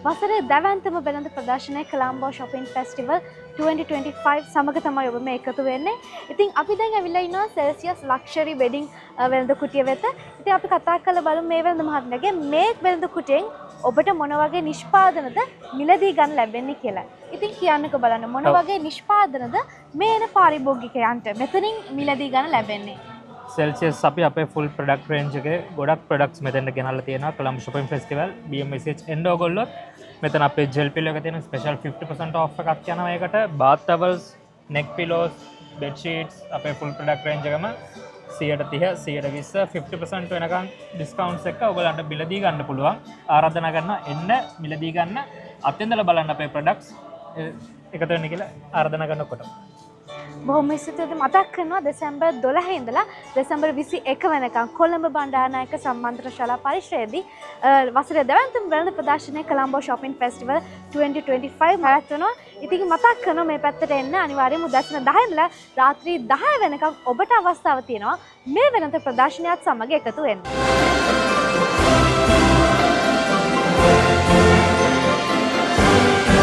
වසරේ දැවැන්තම වෙළඳ ප්‍රදර්ශනය කොළඹ shopping festival 2025 සමග තමයි ඔබ මේ එකතු වෙන්නේ. ඉතින් අපි දැන් ඇවිල්ලා ඉන්නවා Celsius luxury wedding වෙළඳ කුටිය වෙත. ඉතින් අපි කතා කරලා බලමු මේ වෙළඳ මහත්මයාගේ මේ වෙළඳ කුටියෙන් ඔබට මොන වගේ නිෂ්පාදනද මිලදී ගන්න ලැබෙන්නේ කියලා. ඉතින් කියන්නකෝ බලන්න මොන වගේ නිෂ්පාදනද මේ එන පාරිභෝගිකයන්ට මෙතනින් මිලදී ගන්න ලැබෙන්නේ. Celsius අපි අපේ full product range එකේ ගොඩක් products මෙතෙන්ට ගෙනල්ලා තියෙනවා. කොළඹ shopping festival BMSH එන්න ඕගොල්ලෝ මෙතන අපේ gel pillow එක තියෙන special 50% off එකක් යනවා ඒකට. bath towels, neck pillows, bed sheets අපේ full product range එකම 130 120 50% වෙනකන් discounts එක ඔයගලන්ට මිලදී ගන්න පුළුවන්. ආරාධනා කරනවා එන්න මිලදී ගන්න. අත්විඳලා බලන්න අපේ products එකතු වෙන්න කියලා ආරාධනා කරනකොට. බොහොම ස්තුතියි මතක් කරනවා දෙසැම්බර් 12 ඉඳලා දෙසැම්බර් 21 වෙනකම් කොළඹ බණ්ඩාරනායක සම්මන්ත්‍රණ ශාලා පරිශ්‍රයේදී වසරේ දැවැන්තම වෙළඳ ප්‍රදර්ශනය කොළඹ shopping festival 2025 පැවැත්වෙනවා. ඉතින් මතක් කරනවා මේ පැත්තට එන්න අනිවාර්යයෙන්ම උදෑසන 10 ඉඳලා රාත්‍රී 10 වෙනකම් ඔබට අවස්ථාව තියෙනවා මේ වෙළඳ ප්‍රදර්ශනයත් සමග එකතු වෙන්න.